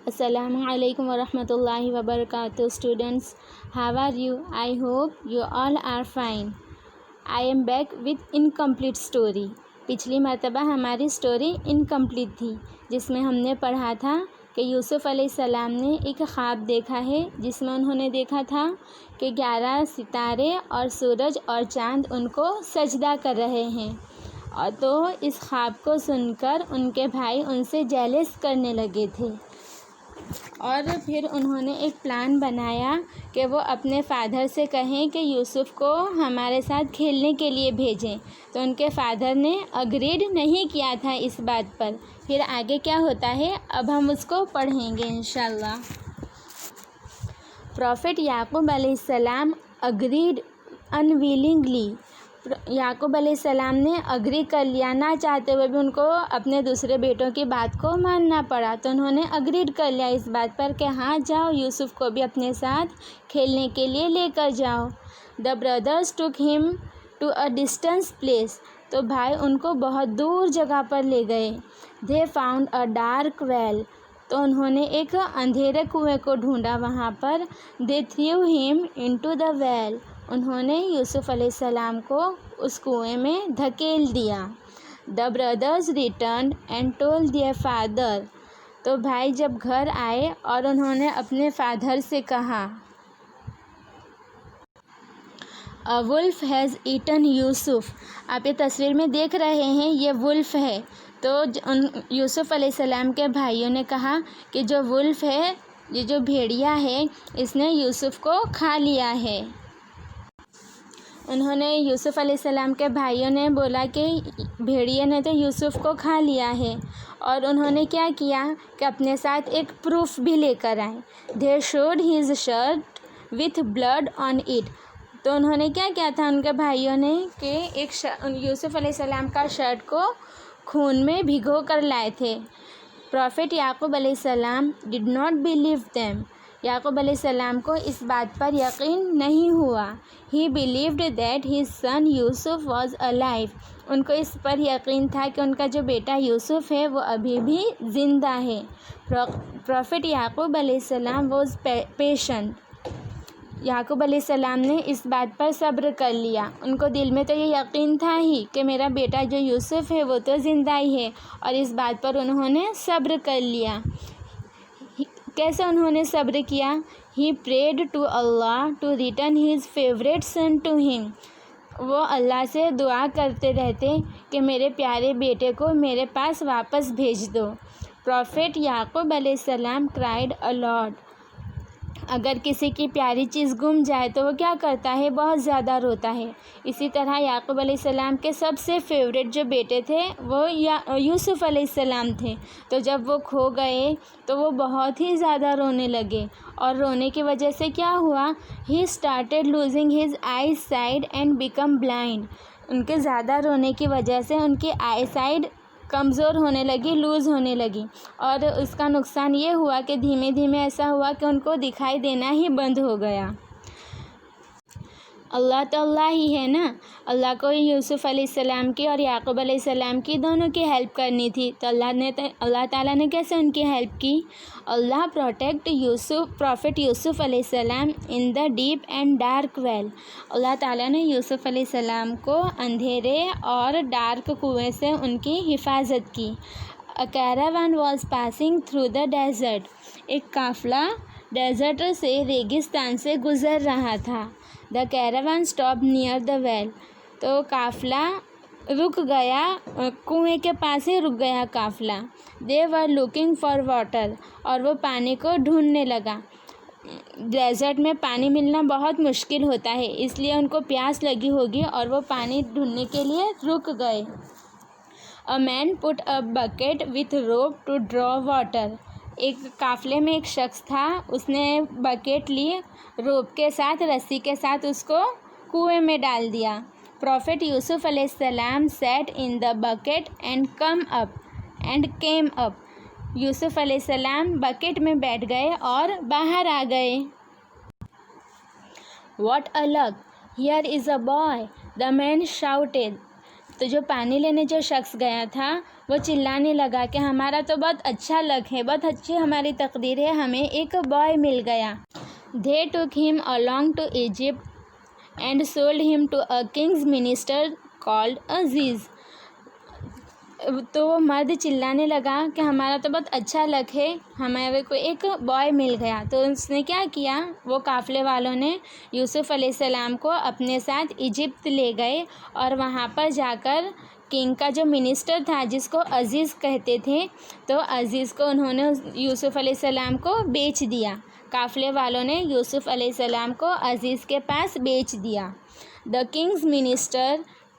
Assalamu alaikum wa rahmatullahi wa barakatuh. Students, how are you? I hope you all are fine. I am back with incomplete story. पिछली मरतबा हमारी story incomplete थी, जिसमें हमने पढ़ा था कि यूसुफ़ अलैहिस्सलाम ने एक ख्वाब देखा है, जिसमें उन्होंने देखा था कि 11 सितारे और सूरज और चाँद उनको सजदा कर रहे हैं। और तो इस ख्वाब को सुनकर उनके भाई उनसे जेलस करने लगे थे, और फिर उन्होंने एक प्लान बनाया कि वो अपने फ़ादर से कहें कि यूसुफ़ को हमारे साथ खेलने के लिए भेजें। तो उनके फ़ादर ने अग्रीड नहीं किया था इस बात पर। फिर आगे क्या होता है अब हम उसको पढ़ेंगे इंशाअल्लाह। प्रॉफिट याकूब अलैहिस्सलाम अग्रीड अनविलिंगली। याकूब अलैहिस्सलाम ने अग्री कर लिया, ना चाहते हुए भी उनको अपने दूसरे बेटों की बात को मानना पड़ा। तो उन्होंने अग्रीड कर लिया इस बात पर कि हाँ जाओ, यूसुफ़ को भी अपने साथ खेलने के लिए लेकर जाओ। The brothers took him to a distance place. तो भाई उनको बहुत दूर जगह पर ले गए। They found a dark well. तो उन्होंने एक अंधेरे कुएं को ढूंढा वहाँ पर। They threw him into the well. उन्होंने यूसुफ़ अलैहिस्सलाम को उस कुएं में धकेल दिया। The brothers return and told their father. तो भाई जब घर आए और उन्होंने अपने फादर से कहा, a wolf has eaten Yusuf. आप ये तस्वीर में देख रहे हैं, ये वुल्फ है। तो यूसुफ़ अलैहिस्सलाम के भाइयों ने कहा कि जो वुल्फ है, ये जो भेड़िया है, इसने यूसुफ़ को खा लिया है। उन्होंने यूसुफ़ अलैहिस्सलाम के भाइयों ने बोला कि भेड़िए ने तो यूसुफ़ को खा लिया है। और उन्होंने क्या किया कि अपने साथ एक प्रूफ भी लेकर आए। They showed his shirt with blood on it. तो उन्होंने क्या किया था उनके भाइयों ने कि एक यूसुफ़ अलैहिस्सलाम का शर्ट को खून में भिगो कर लाए थे। प्रॉफिट याकूब अलैहिस्सलाम डिड नॉट बिलीव देम। याकूब अलैहिस्सलाम को इस बात पर यकीन नहीं हुआ। ही believed that his son Yusuf was alive. उनको इस पर यकीन था कि उनका जो बेटा यूसुफ़ है वो अभी भी ज़िंदा है। प्रॉफिट याकूब अलैहिस्सलाम वॉज पेशेंट। याकूब अलैहिस्सलाम ने इस बात पर सब्र कर लिया। उनको दिल में तो ये यकीन था ही कि मेरा बेटा जो यूसुफ़ है वो तो ज़िंदा ही है, और इस बात पर उन्होंने सब्र कर लिया। कैसे उन्होंने सब्र किया? He prayed to Allah to return his favourite son to him. वो अल्लाह से दुआ करते रहते कि मेरे प्यारे बेटे को मेरे पास वापस भेज दो। प्रॉफिट याकूब अलैहिस्सलाम क्राइड अ लॉट। अगर किसी की प्यारी चीज़ गुम जाए तो वो क्या करता है? बहुत ज़्यादा रोता है। इसी तरह याकूब अलैहिस्सलाम के सबसे फेवरेट जो बेटे थे वो यूसुफ़ अलैहिस्सलाम थे। तो जब वो खो गए तो वो बहुत ही ज़्यादा रोने लगे, और रोने की वजह से क्या हुआ? He started losing his I side and become blind. उनके ज़्यादा रोने की वजह से उनकी आई साइड कमज़ोर होने लगी, लूज़ होने लगी, और उसका नुकसान ये हुआ कि धीमे धीमे ऐसा हुआ कि उनको दिखाई देना ही बंद हो गया। अल्लाह तो अल्लाह ही है ना। अल्लाह को यूसुफ़ अलैहिस्सलाम की और याकूब अलैहिस्सलाम की दोनों की हेल्प करनी थी। तो अल्लाह ताला ने कैसे उनकी हेल्प की? अल्लाह प्रोटेक्ट प्रॉफिट यूसुफ़ अलैहिस्सलाम in the deep and dark well. Allah ताला ने यूसुफ़ अलैहिस्सलाम को अंधेरे और डार्क कुएं से उनकी हिफाजत की। A caravan was passing through the desert. एक काफ़िला डेजर्ट से, रेगिस्तान से गुज़र रहा था। The caravan stop near the well. तो काफ़िला रुक गया, कुएं के पास ही रुक गया काफ़िला। दे वर लुकिंग फॉर वाटर। और वो पानी को ढूंढने लगा। डेजर्ट में पानी मिलना बहुत मुश्किल होता है, इसलिए उनको प्यास लगी होगी और वो पानी ढूंढने के लिए रुक गए। A man put a bucket with rope to draw water. एक काफ़िले में एक शख्स था, उसने बकेट ली, रोप के साथ, रस्सी के साथ उसको कुएं में डाल दिया। प्रॉफिट यूसुफ़ अलैहिस्सलाम sat in the bucket and came up. Yusuf अलैहिस्सलाम बकेट में बैठ गए और बाहर आ गए। What a luck, here is a boy, the man shouted. तो जो पानी लेने जो शख्स गया था وہ چلانے لگا کہ ہمارا تو بہت اچھا لک ہے، بہت اچھی ہماری تقدیر ہے، ہمیں ایک بوائے مل گیا۔ They took him along to Egypt and sold him to a king's minister called Aziz۔ تو وہ مرد چلانے لگا کہ ہمارا تو بہت اچھا لک ہے، ہمارے کو ایک بوائے مل گیا۔ تو اس نے کیا کیا، وہ قافلے والوں نے یوسف علیہ السلام کو اپنے ساتھ ایجپٹ لے گئے، اور وہاں پر جا کر کنگ کا جو منسٹر تھا جس کو عزیز کہتے تھے، تو عزیز کو انہوں نے یوسف علیہ السلام کو بیچ دیا۔ قافلے والوں نے یوسف علیہ السلام کو عزیز کے پاس بیچ دیا۔ The king's minister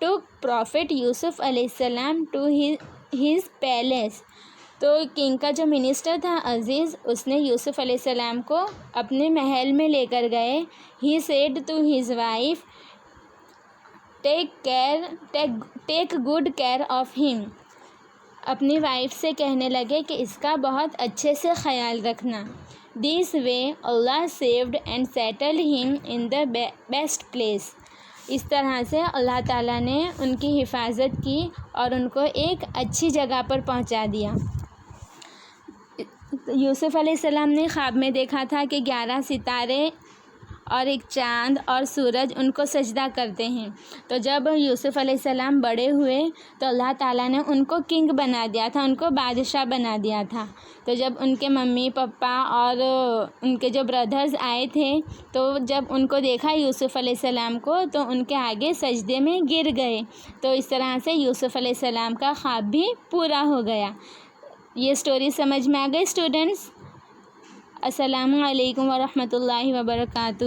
took Prophet یوسف علیہ السلام to his palace۔ تو کنگ کا جو منسٹر تھا عزیز، اس نے یوسف علیہ السلام کو اپنے محل میں لے کر گئے۔ He said to his wife, take good care of him۔ اپنی وائف سے کہنے لگے کہ اس کا بہت اچھے سے خیال رکھنا۔ This way Allah saved and settled him in the best place۔ اس طرح سے اللہ تعالیٰ نے ان کی حفاظت کی اور ان کو ایک اچھی جگہ پر پہنچا دیا۔ یوسف علیہ السلام نے خواب میں دیکھا تھا کہ 11 ستارے اور ایک چاند اور سورج ان کو سجدہ کرتے ہیں۔ تو جب یوسف علیہ السلام بڑے ہوئے تو اللہ تعالیٰ نے ان کو کنگ بنا دیا تھا، ان کو بادشاہ بنا دیا تھا۔ تو جب ان کے ممی پپا اور ان کے جو بردرز آئے تھے، تو جب ان کو دیکھا یوسف علیہ السلام کو، تو ان کے آگے سجدے میں گر گئے۔ تو اس طرح سے یوسف علیہ السلام کا خواب بھی پورا ہو گیا۔ یہ سٹوری سمجھ میں آ گئی اسٹوڈنٹس؟ السلام علیکم ورحمۃ اللہ وبرکاتہ۔